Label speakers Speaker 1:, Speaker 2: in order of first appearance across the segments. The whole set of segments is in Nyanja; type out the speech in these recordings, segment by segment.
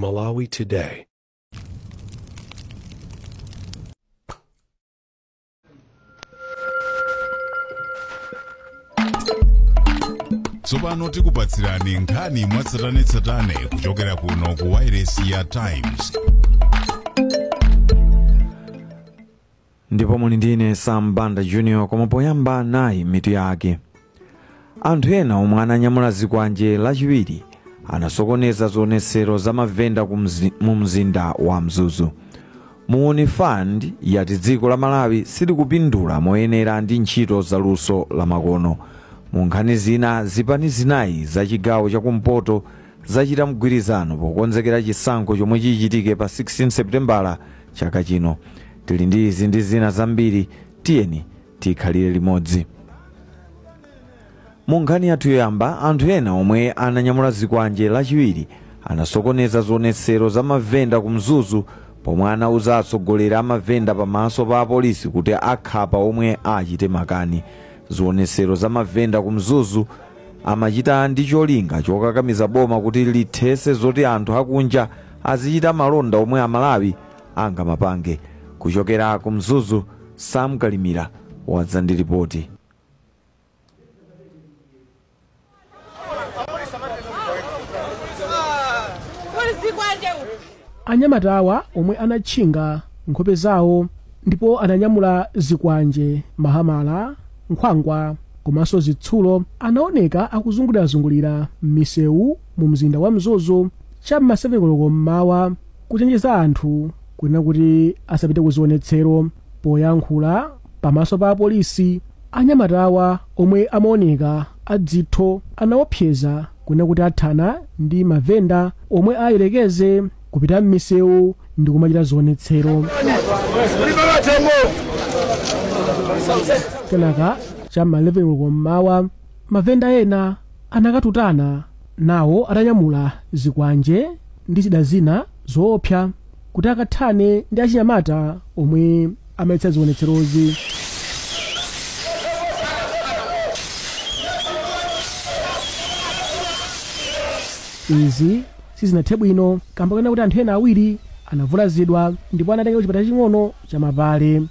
Speaker 1: Malawi Today.
Speaker 2: Tsopano tikupatsirani nkhani mwatsatanetsatane kuchokera kuno ku Wireless ya Times.
Speaker 3: Ndipo muli ndine Sam Banda Junior koma poyamba nayi mitu yake. Anthu ena omwe ananyamula zikwanje lachiwiri anasokoneza zionetsero za mavenda mu mzinda wa Mzuzu. Muoni Fund yati dziko la Malawi silikupindula moyenera ndi ntchito za luso la makono. Mu nkhani zina zipani zinayi za chigawo chakumpoto zachita mgwirizano pokonzekera chisankho chomwe chichitike pa 16 Seputembala chaka chino. Tili ndi izi ndi zina zambiri, tiyeni tikhalire limodzi. Mu nkhani yathu yoyamba, anthu ena omwe ananyamula zikwanje lachiwiri anasokoneza zionetsero za mavenda ku Mzuzu pomwe anauza atsogoleri a mavenda pamaso pa apolisi kuti akhapa omwe achite makani. Zionetsero za mavenda ku Mzuzu amachita ndi cholinga chokakamiza boma kuti lithese zoti anthu akunja azichita malonda omwe Amalawi angamapange. Kuchokera ku Mzuzu, Sam Kalimira wadza ndi ripoti.
Speaker 4: Anyamatawa omwe anatchinga nkhope zawo ndipo ananyamula zikwanje, mahamala, nkhwangwa komanso zitsulo anaoneka akuzungulirazungulira m'misewu mu mzinda wa Mzuzu cham'ma 7 koloko mmawa kuchenjeza anthu kunena kuti asapite kuzionetsero. Poyankhula pamaso pa apolisi, anyamatawa omwe amaoneka adzitho anaopseza kunena kuti athana ndi mavenda omwe ayerekeze kupita m'misewu ndi kumachita zionetsero. Kenaka cham'ma 11 koloko mmawa mavenda ena anakatutana nawo atanyamula zikwanje ndi zida zina zoopsa kuti akathane ndi achinyamata omwe amayitsa zionetserozi. Izi sizinathe bwino kamba kuti anthu ena awiri anavulazidwa ndipo anatengedwa kuchipatala ching'ono cha Mapale.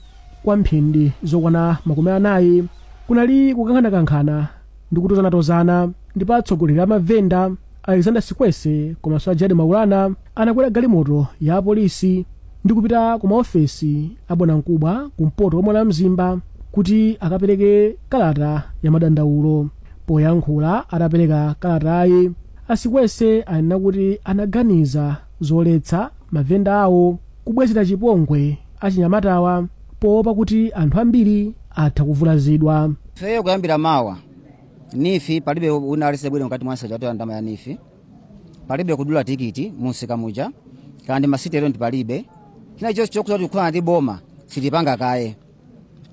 Speaker 4: Kwa mphindi zokwana 40 kunali kukankhana ndi kutozanatozana ndipo atsogoleri a mavenda Alexander Sikwese komanso a Jadi Maulana anakwera galimoto ya apolisi ndi kupita ku maofesi a bwanamkubwa kumpoto komwe la mzimba kuti akapereke kalata ya madandaulo. Poyankhula atapereka kalatayi, Asikwese anena kuti anaganiza zoletsa mavenda awo kubwezera chipongwe achinyamatawa poopa kuti anthu ambiri atha kuvulazidwa.
Speaker 5: Feyo kuyambira mawa nifi palibe unalise bwino ngati mwansa chatoya ndama ya nifi, palibe kudula tikiti musika muja kandi masitero ndi palibe kina chose chokuti kukhala ndi boma sitipanga kaye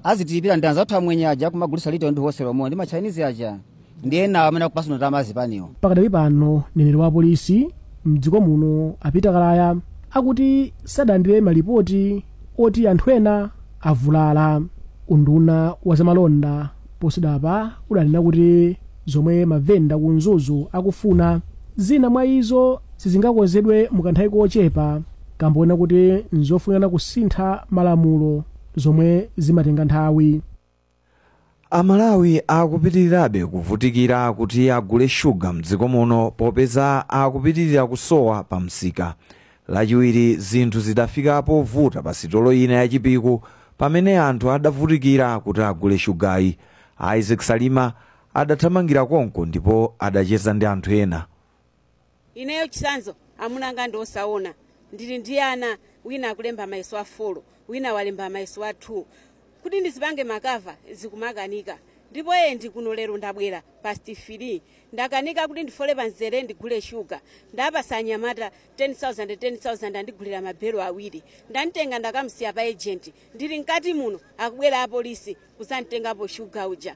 Speaker 5: azitipira ndanza athu amwenye aja kumagulisa lito ndi hoselo mo ndi ma Chinese aja ndiye nawo amene kupasuna ndamazi paniwo. Pakadali pano neneri wa polisi mdziko muno apita kalaya akuti sadandire malipoti oti anthu ena avulala. Unduna wa zamalonda posidapa udanena kuti zomwe mavenda ku Mzuzu akufuna zina mwa izo sizingakozedwe mukanthawi kochepa kambona kuti nzofunana kusintha malamulo zomwe zimatenga nthawi.
Speaker 3: Amalawi akupitirirabe kuvutikira kuti agule shuga mdziko muno popeza akupitirira kusowa pa msika. Lachiwiri zinthu zidafika povuta pa sitolo ina yachipiku pamene anthu adavutikira kuti agule shugayi. Isaac Salima adathamangira konko ndipo adacheza ndi anthu ena.
Speaker 6: Ineyo chisanzo amunanga ndosaona ndili ndi ana, wina akulemba mayeso a 4, wina walemba mayeso a 2 kuti ndizipange makava zikumakanika. Ndipo ndi kuno lero ndabwera past 3 ndakanika kuti ndifole panzere ndigule shuga ndapasa anyamata 10,000 ndigulira mabelo awiri ndantenga ndakamsiya pa agent ndili nkati muno akubwera apolisi kusantengapo shuga uja.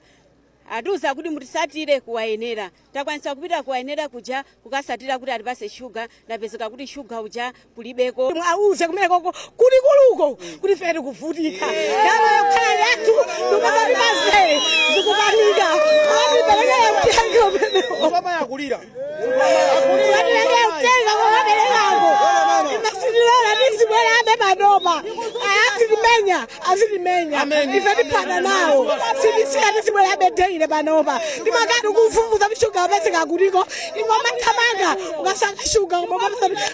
Speaker 6: Atuza kuti mutisatire kuwayenera takwanisa kupita kuwayenera kuja kukasatira kuti alipase shuga ndapezeka kuti shuga uja kulibeko.
Speaker 7: Auze kumekoko kuli kuluko kuti fere kuvutika ndaba yokhala yathu tukazali mazere zikubanika alipelekea mtengo baba yakulira alipelekea mtengo kwa panopa azitimenya ife tiphana nawo sitisiyani sibwera bedeile panopa timakati kufufuza mshuga apezeka kutiko ingomathamanga ukasanga shuga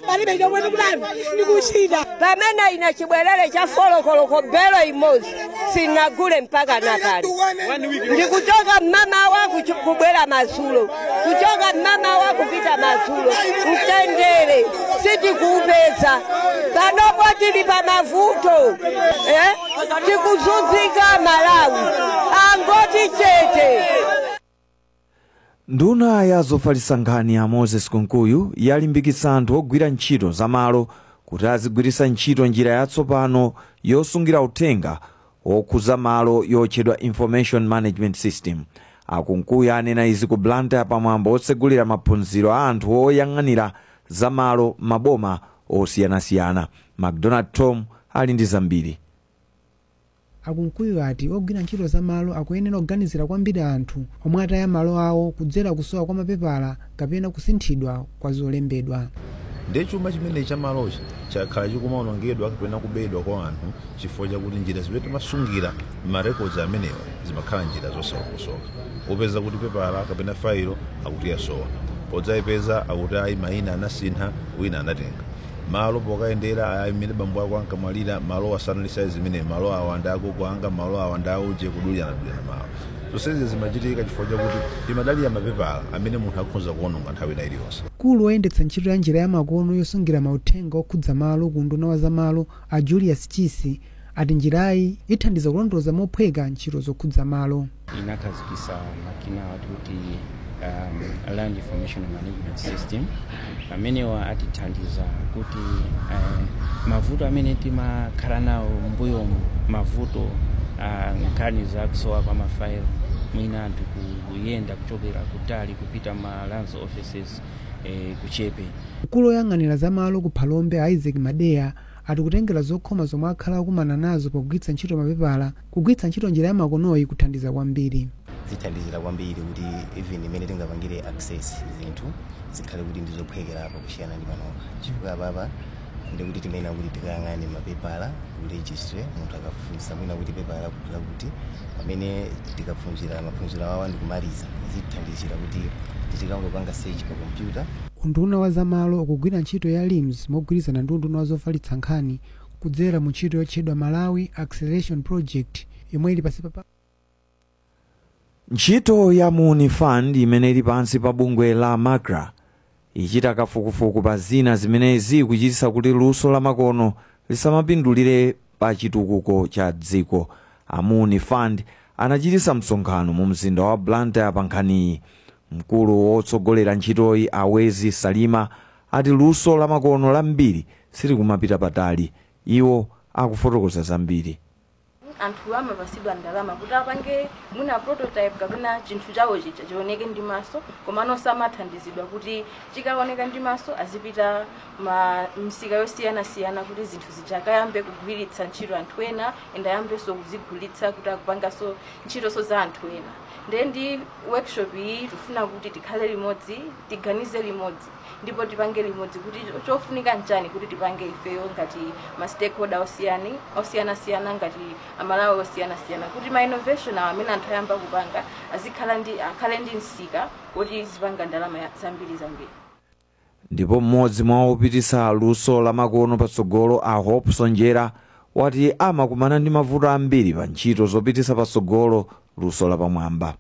Speaker 7: palibe chomwe kulani nikuchita
Speaker 1: pamene ina chibwerere cha folokoloko belo imozi sinagule mpaka nakali ndikuchoka mama wa kubwera mazulo kuchoka mama wa kupita mazulo mtendere sitikupeza panopo tili pa mavuto tikuzunzika Malawi angoti chete.
Speaker 3: Nduna ya zofalitsa nkhani ya Moses Kunkuyu yalimbikitsa anthu ogwira ntchito za malo kuti azigwiritsa ntchito njira yatsopano yosungira uthenga okhuza malo yotchedwa Information Management System. Akunkuyu anena izi ku Blantyre pamwambo otsegulira maphunziro a anthu oyang'anira za malo maboma osiyanasiyana. McDonald Tom ali ndi zambiri.
Speaker 8: Akunkuyu ati ogwira ntchito za malo akuyenera kuganizira kwambiri anthu omwe ataya malo awo kudzera kusowa kwa mapepala kapena kusinthidwa kwa zolembedwa.
Speaker 9: Ndechuma chimene cha malochi chakhala chikumaonongedwa kapena kubedwa kwa anthu chifukwa chakuti njira zimene timasungira marecords amenewa zimakhala njira zosakusowa. Upeza kuti pepala kapena failo akuti yasowa, podzayipeza akuti ayi mayina anasintha wina anatenga. Malo pokayendera amene bambo ako ankamwalira malo asanalisa zimene malo awanda akukwanga malo awanda uje kudulya na malo. Zonsezi zimachitika chifukwa chakuti imadali ya mapepala amene munthu akhoza kuononga nthawi ina iliyonse.
Speaker 8: Mkulu woyendetsa ntchito ya njira ya makono yosungira mauthenga okhudza malo ku nduna wa za malo a Julius Chisi ati njirayi ithandiza kulondoloza mophweka ntchito zokhudza malo.
Speaker 10: Inakhazikitsa makina kuti Land Information Management System amenewa atithandiza kuti mavuto amene timakhala nawo mbuyo mavuto nkhani za kusowa kwa mafailo mwina anthu kuyenda kuchokera kutali kupita ma lands offices kuchepe.
Speaker 8: Mkulu woyang'anira za malo ku Phalombe Isaac Madeya ati kutengera zokhoma zomwe akhala akumana nazo pogwiritsa ntchito mapepala kugwiritsa ntchito njira ya makonoyi kuthandiza kwambiri.
Speaker 11: Zithandizira kwambiri kuti even imene tingapangire access zinthu zikhale kuti ndizophwekera apa kusiyana ndi panopa. Chifukwa papa ndikuti timene kuti tikayang'ane mapepala ku registry munthu akafunsa mwina kuti pepala kukhala kuti pamene tikaphunzira maphunziro awa ndikumaliza zithandizira kuti tichikangopanga search pa computer.
Speaker 8: Unduna wa za malo ukugwira ntchito ya LIMS mogwirizana ndi unduna wa zofalitsa nkhani kudzera mu ntchito yotchedwa Malawi Acceleration Project yomwe ili pansi pa
Speaker 3: ntchito ya Moon Fund imene ili pansi pa bungwe la MACRA ichita kafukufuku pa zina zimene zikuchititsa kuti luso la makono lisamapindulire pa chitukuko cha dziko. A Moon Fund anachititsa msonkhano mu mzinda wa Blantyre pa nkhaniyi. Mkulu wotsogolera ntchitoyi Awezi Salima ati luso la makono lambiri silikumapita patali. Iwo akufotokoza zambiri.
Speaker 12: Anthu amapasidwa ndalama kuti apange muna prototype kapena chinthu chawo chicha chioneke ndi maso komano samathandizidwa kuti chikaoneka ndi maso azipita msika yosiyanasiyana kuti zinthu zichakayambe kugwiritsa ntchito anthu ena enda yambenso kuzigulitsa kuti akupanganso ntchito za anthu ena. Ndi workshop iyi tufuna kuti tikhale limodzi tiganize limodzi ndipo tipange limodzi kuti chofunika nchani kuti tipange ifeyo ngati ma stakeholder osiyanasiyana ngati amalawi osiyanasiyana kuti ma innovation amene anthu ayamba kupanga akhale ndi msika kuti zipanga ndalama zambiri.
Speaker 3: Ndipo mmodzi mwa opititsa luso la makono patsogolo a Hope Sonjera wati amakumana ndi mavuto ambiri pa ntchito zopititsa patsogolo luso la pamwamba.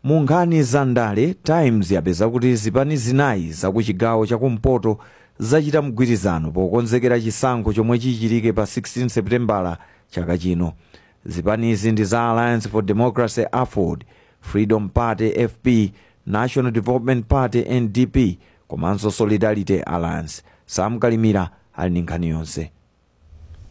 Speaker 3: Mu nkhani za ndale, Times yapeza kuti zipani zinayi za ku chigawo chakumpoto zachita mgwirizano pokonzekera chisankho chomwe chichitike pa 16 Seputembala chaka chino. Zipani izi ndi za Alliance for Democracy AFOD, Freedom Party FP, National Development Party NDP, komanso Solidarity Alliance. Sam Kalimira ali ndi nkhani yonse.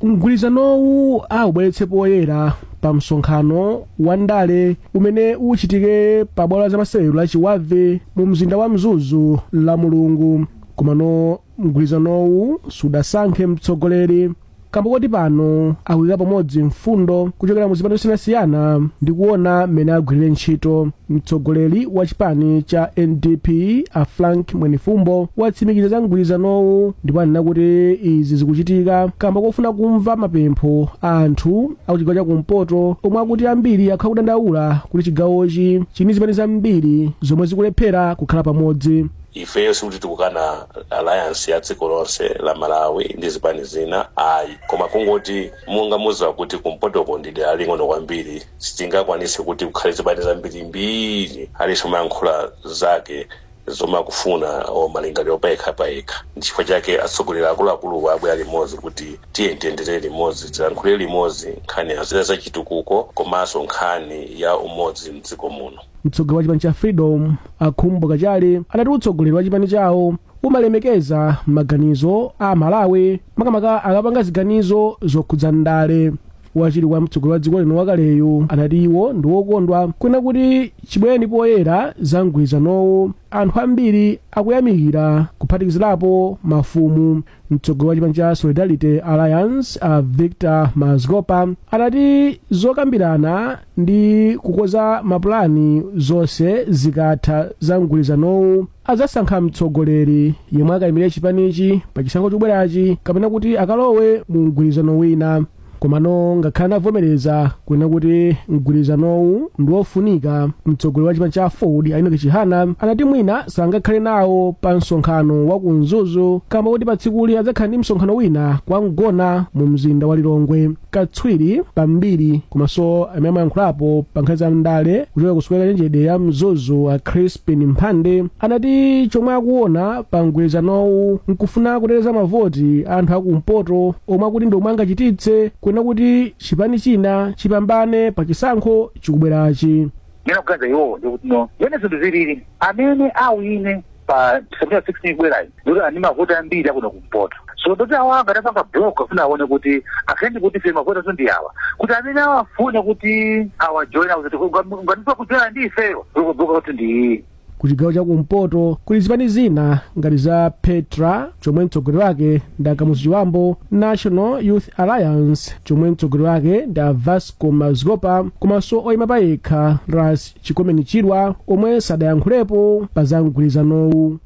Speaker 4: Mgwirizanowu awubweretsepo poyera pa msonkhano wa ndale umene uchitike pa bwalo la masewero la Chiwave mu mzinda wa Mzuzu la Mulungu. Komano mgwirizanowu sudasankhe mtsogoleri kamba kuti pano akuyika pamodzi mfundo kuchokera mu zipani zosiyanasiyana ndi kuona mmene agwirire ntchito. Mtsogoleri wa chipani cha NDP a Frank Mwenifumbo watsimikiza za mgwirizanowu ndipo anena kuti izi zikuchitika kamba kofuna kumva mapempho a anthu akuchigawo chakumpoto omwe akuti ambiri akhala kudandaula kuti chigawochi chini zipani zambiri zomwe zikulephera kukhala pamodzi.
Speaker 13: Ifeyo sikuti tikukana alliance ya dziko lonse la Malawi ndi zipani zina ayi, koma kungoti munga muziwa kuti kumpotoko ndi dera ling'ono kwambiri sitingakwanise kuti kukhale zipani zambiri mbiri aliso mayankhula zake zomwe akufuna o malingaliro opayikha payikha. N'chifukwa chake atsogoleri akuluakulu abwera limodzi kuti tiyendere limodzi tilankhule limodzi nkhani ya zachitukuko komanso nkhani ya umodzi mdziko muno.
Speaker 4: Mtsogoleri wa chipani cha Freedom Akhumbo Kachali anati utsogoleri wa chipani chawo umalemekeza maganizo a Malawi makamaka akapanga ziganizo zokhudza ndale. Wachiri wa mtsogoleri wa dziko lino wakaleyu anati iwo ndi wokondwa kwena kuti chibweni poyera za mgwirizanowu anthu ambiri akuyamikira kuphatikizirapo mafumu. Mtsogoleri wa chipani cha Solidarity Alliance Victor Mazgopa anati zokambirana ndi kukoza mapulani zonse zikatha za mgwirizanowu azasankha mtsogoleri yemwe akayimirira chipanichi pa chisankho chobwerachi kapena kuti akalowe mu mgwirizano wina. Komano ngakhale anavomereza kwena kuti mgwirizanowu ndi wofunika, mtsogoleri wa chipani cha Ford Enoch Chihana anati mwina sangakhale nawo pa msonkhano wa kunzuzu kamba kuti patsikuli adzakhala ndi msonkhano wina kwa mgona mu mzinda wa Lilongwe. Katswiri pambiri komanso amene amayankhulapo pa nkhani za ndale kuchoka ku sukulu yenjede ya mzuzu a Crispin Mphande anati chomwe akuona pa mgwirizanowu nkufuna kuteteza mavoti anthu akumpoto omwe akuti ndi omwe angachititse kwena kuti chipani china chipambane pa chisankho chikubwerachi.
Speaker 14: Yena kugaza iwo ndikuti no yene zinthu zilili amene awine pa 2016 bwerayi ndikuti ani mavoti ambiri akuno kumpoto. So ndoti awanga atapanga block afuna aone kuti akhendi kuti fe mavoti azo ndi awa kuti amene awafune kuti awajoina kuti ngatipa kujoina ndi ifeyo block kuti ndi
Speaker 4: ku chigawo chakumpoto kuli zipani zina ngati za Petra chomwe mtsogoleri wake ndi Kamuzu Chiwambo, National Youth Alliance chomwe mtsogoleri wake ndi Vasco Mazgopa komanso oyima payekha Ras Chikomeni Chirwa omwe sadayankhulepo pa za mgwirizanowu.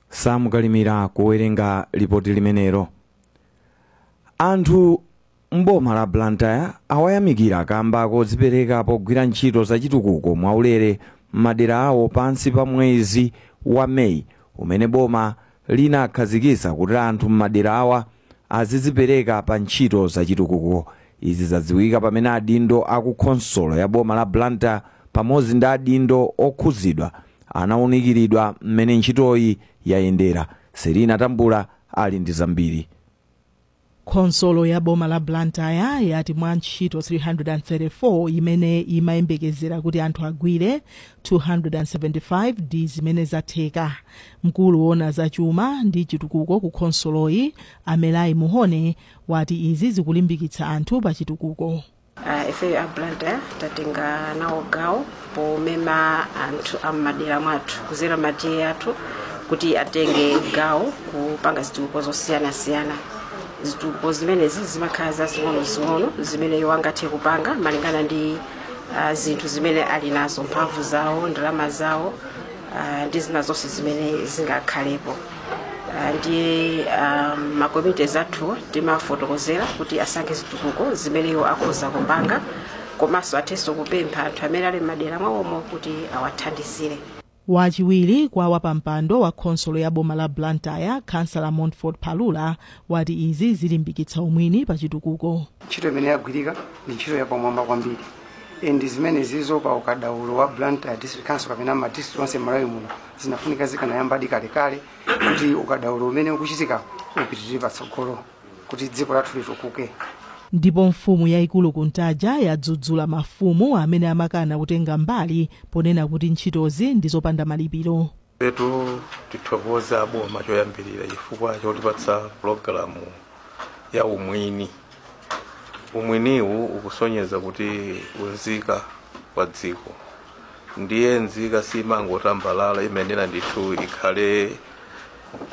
Speaker 3: Samukalimira kuwerenga ripoti limenero. Anthu mboma la Blantyre awayamikira kamba kodzipereka pogwira ntchito zachitukuko mwaulere m'madera awo pansi pa mwezi wa Meyi umene boma linakhazikitsa kuti anthu m'madera awa azidzipereka pa ntchito zachitukuko. Izi zadziwika pamene adindo akukhonsolo ya boma la Blantyre pamodzi ndi adindo okhuzidwa anawunikiridwa mmene ntchitoyi yayendera. Serina Tambula ali ndi zambiri.
Speaker 15: Khonsolo ya boma la Blantyre yati mwa ntchito 334 imene imayembekezera kuti anthu agwire 275 ndi zimene zatheka. Mkulu wona za chuma ndi chitukuko ku khonsoloyi Amelai Muhone wati izi zikulimbikitsa anthu pa chitukuko.
Speaker 16: Ife a Blantyre tatenga nawo gawo pomema anthu ammadera mwathu kuzera matiye athu kuti atenge gawo kupanga zitukuko zosiyana-siyana. Zitukuko zimenezi zimakhala zazing'ono zimene iwo angathe kupanga malingana ndi zinthu zimene ali nazo, mphamvu zawo, ndalama zawo ndi zina zonse zimene zingakhalepo. Ndiye makomiti athu timafotokozera kuti asankhe zitukuko zimene iwo akhoza kupanga komanso athenso kupempha anthu amene ali m'madera mwawomo kuti awathandizire.
Speaker 15: Wachiwiri kwa wapampando wa khonsolo ya boma la Blantyre, Councillor Montfort Palula wati izi zilimbikitsa umwini pa chitukuko.
Speaker 17: Ntchito imene yagwirika ndi ntchito yapamwamba kwambiri. Ndi zimene zizo pa ukadaulo wa Blantyre District Council kapena ma district onse Malawi muno zinafunika zikanayambadi kalekale kuti ukadaulo umene ukuchitika upitirire patsogolo kuti dziko lathu litukuke.
Speaker 15: Ndipo mfumu yaikulu kuntaja yadzudzula mafumu amene amakana kutenga mbali ponena kuti ntchitozi ndizopanda malipiro.
Speaker 18: Petu tithokoza boma choyambirira chifukwa chotipatsa programu ya umwini. Umwiniwu ukusonyeza kuti unzika wa dziko. Ndiye nzika simangotambalala imenera ndithu ikhale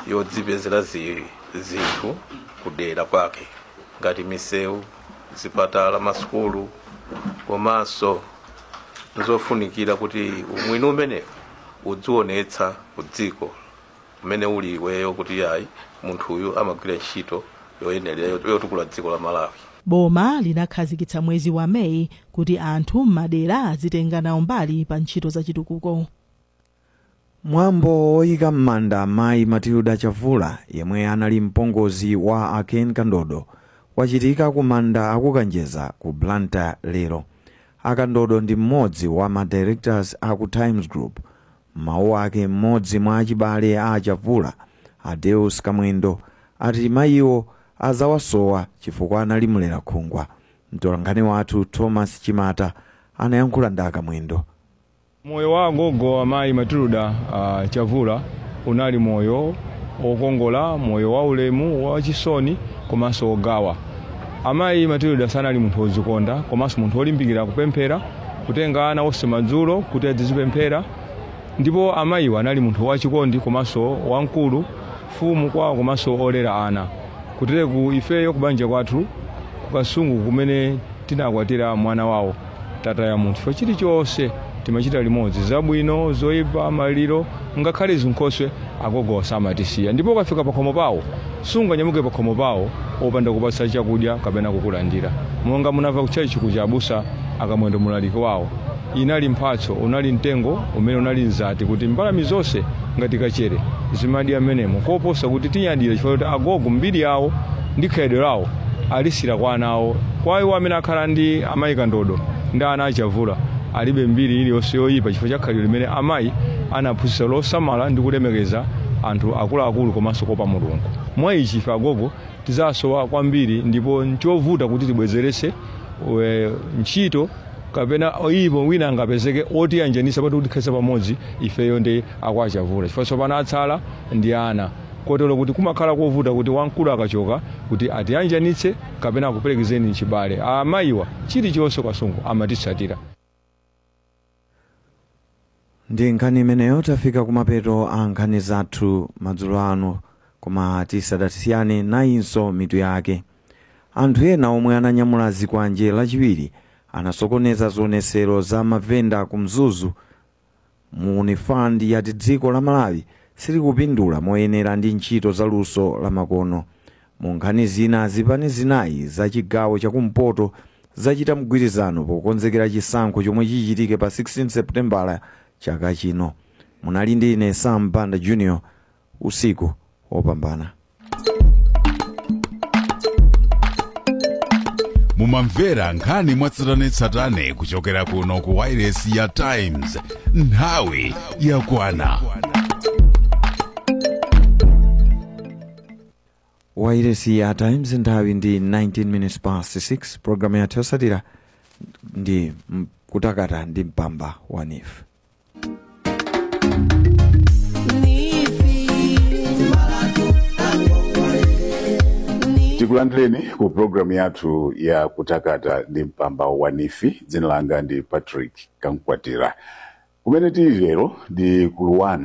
Speaker 18: yodzipezera zinthu kudera kwake ngati misewu, zipatala, masukulu komanso zofunikira kuti umwini umene udzionetsa kudziko umene uli iweyo kuti yayi munthu uyu amagwira ntchito yoyenera yotukula dziko la Malawi.
Speaker 15: Boma linakhazikitsa mwezi wa Mei kuti anthu m'madera azitenga nawo mbali pa ntchito za chitukuko.
Speaker 3: Mwambo woyika m'manda amayi Matilda Chavula yemwe anali mpongozi wa Aken Kandodo wachitika ku manda akukanjeza ku Blantyre lero. Akandodo ndi mmodzi wa ma directors aku Times Group. Mawu ake mmodzi mwa achibale a Chavula, Adeus Kamwendo, ati mayiwo azawasowa chifukwa anali mulera khungwa. Mtolankhani wathu Thomas Chimata anayankhula ndi Kamwendo.
Speaker 19: Moyo wa gogo amayi Matilda Chavula unali moyo okongola, moyo wa ulemu, wa chisoni komanso ogawa. Amayi Matilda sanali munthu wodzikonda komanso munthu olimbikira kupemphera, kutenga ana onse madzulo kuti azipemphera. Ndipo amayiwa anali munthu wachikondi komanso wankulu, fumu kwawo komanso olera ana. Kutereku ifeyo kubanja kwathu kukasungu kumene tinakwatira mwana wawo tata ya munthu chilichonse timachita limodzi, zabwino, zoyipa, maliro, ngakhale zinkhoswe agogo samatisiya. Ndipo ukafika pakhomo pawo sunganyamuke pakhomo pawo opanda kupatsa chakudya kapena kukulandira. Monga munamva kuchachi kuja abusa Akamwendo mulaliki wawo, inali mphatso, unali mtengo umene unali nzati kuti mbalame zonse ngati kachere zimadya amenemo, koposa kuti tinyadire chifukwa kuti agogo mbiri yawo ndi khalidwe lawo alisira kwa anawo. Kwa iwo amene akhala ndi amayi Kandodo ndi ana Chavula alibe mbiri iliyonse yoyipa chifukwa cha khalidwe limene amayi anaphunzitsa losamala ndi kulemekeza anthu akuluakulu komanso kopa Mulungu. Mwa ichi ife agogo tizasowa kwambiri, ndipo nchovuta kuti tibwezerese ntchito kapena oyibo wina angapezeke otiyanjanisa pati kuti khesa pamodzi ifeyo ndi akwa Chavula chifukwa tsopano atsala ndi ana. Kotero kuti kumakhala kovuta kuti wankulu akachoka kuti atiyanjanitse kapena akuperekezeni chibale. Amayiwa chilichonse kasungu amatitsatira.
Speaker 3: Ndi nkhani imeneyo tafika kumapeto a nkhani zathu madzulo ano, koma tisadatiyane nayinso mitu yake. Anthu ena omwe ananyamula zikwanje lachiwiri anasokoneza zionesero za mavenda ku Mzuzu mu Unifund yati dziko la Malawi silikupindula moyenera ndi ntchito za luso la makono. Mu nkhani zina zipani zinayi za chigawo chakumpoto zachita mgwirizano pokonzekera chisankho chomwe chichitike pa 16 Seputembala chaka chino. Munali ndi ine Sam Banda Junior, usiku wopambana.
Speaker 2: Mumamvera nkhani mwatsatanetsatane kuchokera kuno ku wireless ya Times. Nthawi yakwana.
Speaker 3: Wireless ya Times nthawi ndi 19 minutes past 6. Programu ya Teosatira ndi kutakata ndi mpamba wa NIF.
Speaker 20: Tikulandireni ku programu yathu ya kutakata ndi mpamba wa NIF. Dzina langa ndi Patrick Kankwatira. Kumene tili lero ndi Kuluwana.